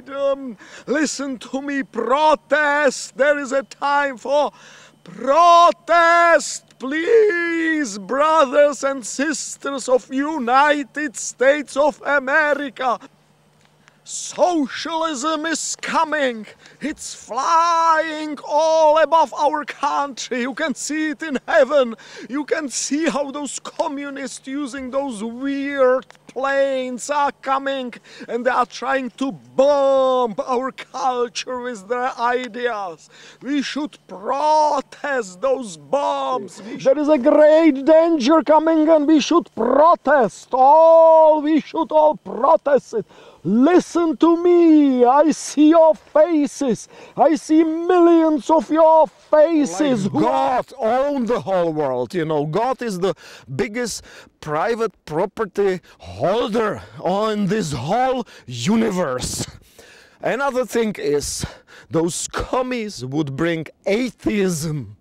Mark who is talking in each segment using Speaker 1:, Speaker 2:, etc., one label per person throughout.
Speaker 1: freedom. Listen to me, protest. There is a time for protest. Please, brothers and sisters of United States of America. Socialism is coming. It's flying all above our country. You can see it in heaven. You can see how those communists using those weird planes are coming, and they are trying to bomb our culture with their ideas. We should protest those bombs. There is a great danger coming, and we should protest. We should all protest it. Listen to me. I see your faces. I see millions of your faces.
Speaker 2: Like God owns the whole world, you know. God is the biggest private property holder on this whole universe. Another thing is, those commies would bring atheism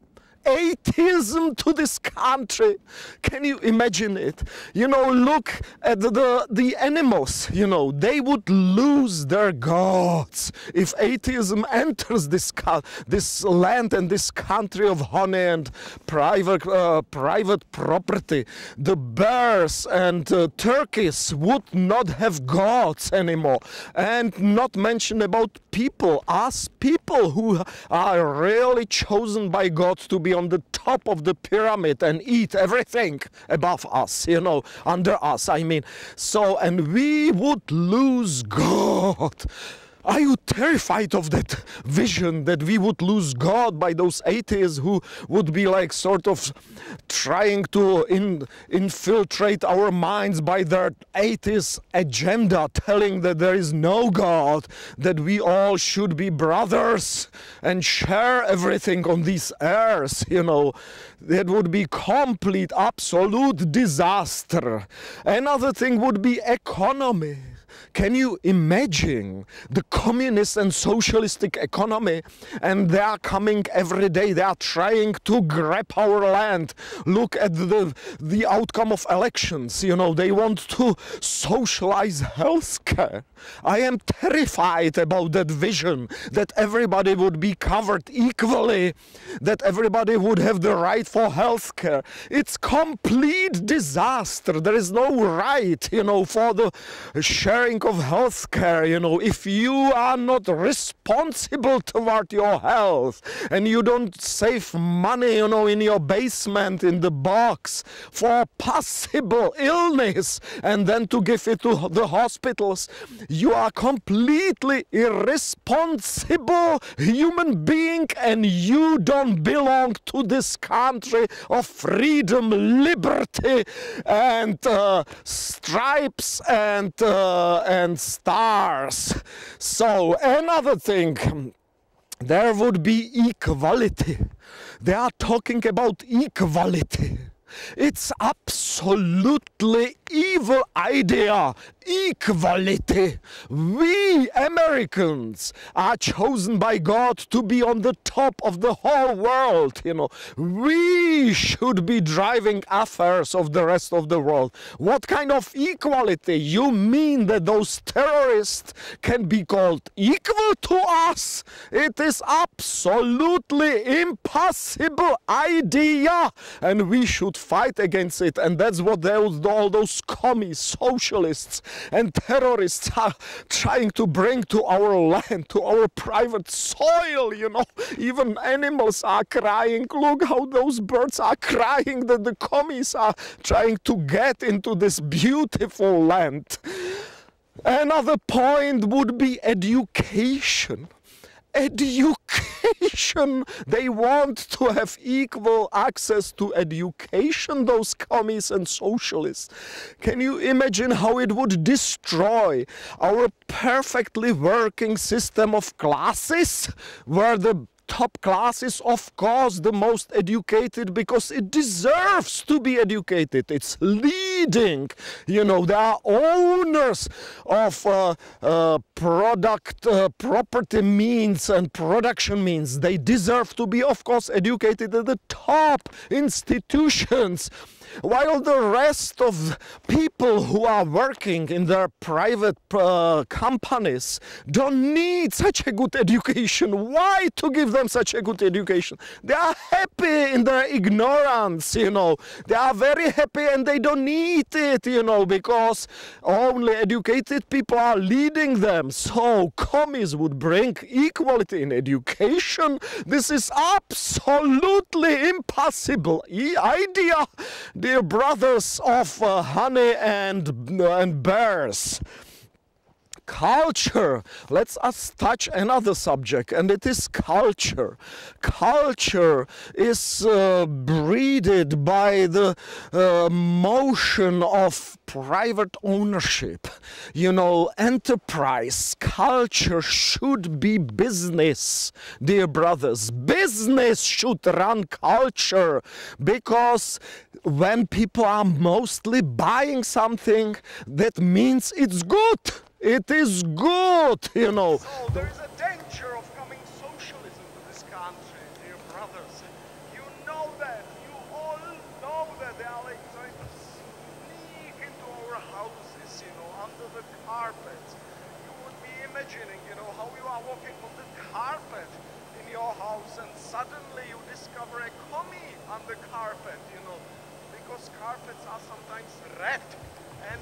Speaker 2: to this country. Can you imagine it? You know, look at the animals, you know, they would lose their gods if atheism enters this land and this country of honey and private property. The bears and turkeys would not have gods anymore. And not mention about people, us people who are really chosen by God to be on the top of the pyramid and eat everything above us, you know, under us, I mean. So, and we would lose God. Are you terrified of that vision that we would lose God by those atheists who would be like sort of trying to infiltrate our minds by their atheist agenda, telling that there is no God, that we all should be brothers and share everything on this earth, you know? That would be complete, absolute disaster. Another thing would be economy. Can you imagine the communist and socialistic economy? And they are coming every day. They are trying to grab our land. Look at the outcome of elections. You know, they want to socialize healthcare. I am terrified about that vision, that everybody would be covered equally, that everybody would have the right for healthcare. It's complete disaster. There is no right, you know, for the sharing of healthcare. You know, if you are not responsible toward your health and you don't save money, you know, in your basement, in the box for possible illness and then to give it to the hospitals, you are completely irresponsible human being, and you don't belong to this country of freedom, liberty, and stripes and stars. So another thing, there would be equality. They are talking about equality. It's absolutely evil idea. Equality. We Americans are chosen by God to be on the top of the whole world, you know. We should be driving affairs of the rest of the world. What kind of equality? You mean that those terrorists can be called equal to us? It is absolutely impossible idea, and we should fight against it. And that's what all those commies, socialists and terrorists are trying to bring to our land, to our private soil, you know. Even animals are crying. Look how those birds are crying that the commies are trying to get into this beautiful land. Another point would be education. Education. They want to have equal access to education, those commies and socialists. Can you imagine how it would destroy our perfectly working system of classes, where the top class is, of course, the most educated because it deserves to be educated. It's leading, you know, they are owners of property means and production means. They deserve to be, of course, educated at the top institutions. while the rest of people who are working in their private companies don't need such a good education. Why to give them such a good education? They are happy in their ignorance, you know. They are very happy and they don't need it, you know, because only educated people are leading them. So commies would bring equality in education. This is absolutely impossible idea, dear brothers of honey and bears. Culture. Let us touch another subject, and it is culture. Culture is breeded by the motion of private ownership. You know, enterprise. Culture should be business, dear brothers. Business should run culture, because when people are mostly buying something, that means it's good. It is good, you know.
Speaker 1: So there is a danger of coming socialism to this country, dear brothers. You know that. You all know that they are like trying to sneak into our houses, you know, under the carpets. You would be imagining, you know, how you are walking on the carpet in your house and suddenly you discover a commie on the carpet, you know, because carpets are sometimes red and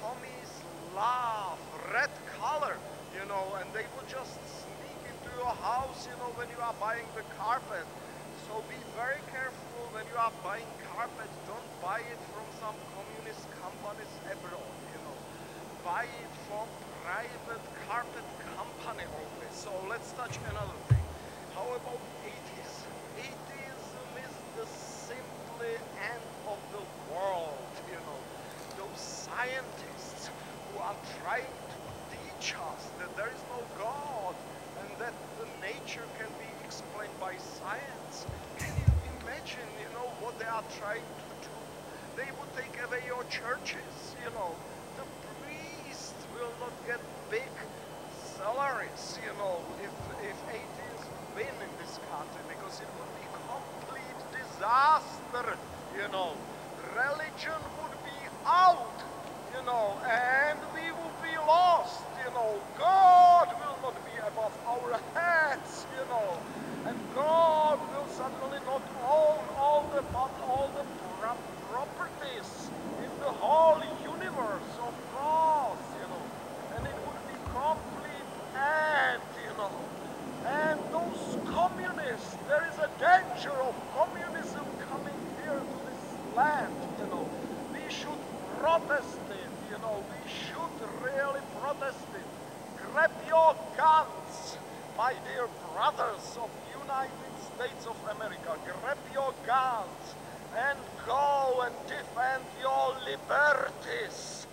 Speaker 1: commies love red color, you know, and they will just sneak into your house, you know, when you are buying the carpet. So be very careful when you are buying carpet. Don't buy it from some communist companies abroad, you know. Buy it from private carpet company only. So let's touch another thing. How about 80s? Atheism is the simply end of the world, you know. Those scientists who are trying to teach us that there is no God and that the nature can be explained by science. Can you imagine, you know, what they are trying to do? They would take away your churches, you know. The priests will not get big salaries, you know, if atheists win in this country, because it would be complete disaster, you know. Religion would be out, you know, and we will be lost, you know. God will not be above our heads, you know, and God will suddenly not own all the properties in the whole universe of God, you know, and it would be complete end, you know. And those communists, there is a danger of communism coming here to this land, you know. We should protest it, you know, we should really protest it. Grab your guns, my dear brothers of United States of America. Grab your guns and go and defend your liberties.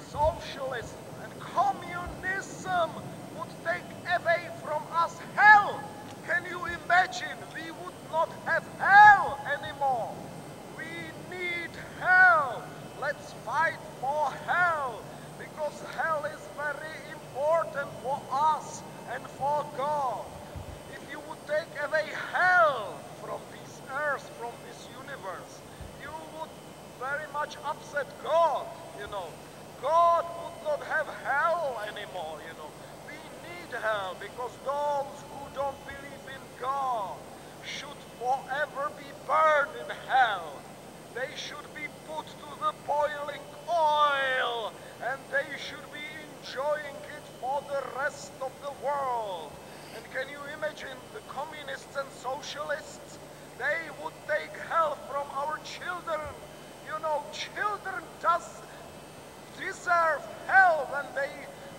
Speaker 1: Socialism and communism would take away from us hell. Can you imagine? We would not have hell anymore. We need hell. Let's fight for hell, because hell is very important for us and for God. If you would take away hell from this earth, from this universe, you would very much upset God, you know. God would not have hell anymore, you know. We need hell, because those who don't believe in God should forever be burned in hell. They should be put to the boiling oil, and they should be enjoying it for the rest of the world. And can you imagine the communists and socialists? They would take hell from our children. You know, children deserve hell when they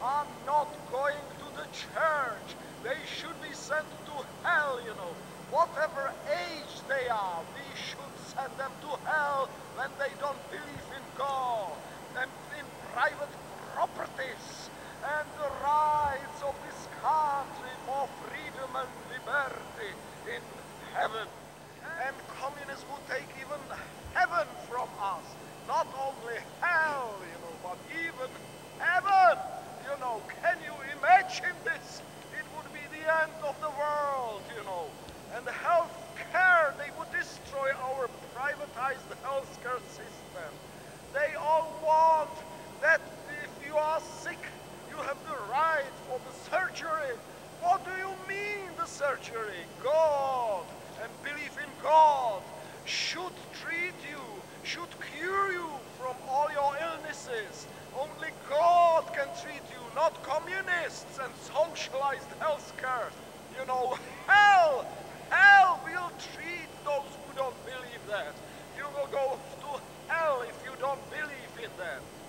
Speaker 1: are not going to the church. They should be sent to hell, you know. Whatever age they are, we should send them to hell when they don't believe in God and in private properties and the rights of this country for freedom and liberty in heaven. And communists would take even heaven from us. Not only hell, you know, but even heaven. You know, can you imagine this? It would be the end of the world, you know. And health care, they would destroy our privatized healthcare surgery. God, and belief in God, should treat you, should cure you from all your illnesses. Only God can treat you, not communists and socialized healthcare. You know, hell will treat those who don't believe that. You will go to hell if you don't believe in that.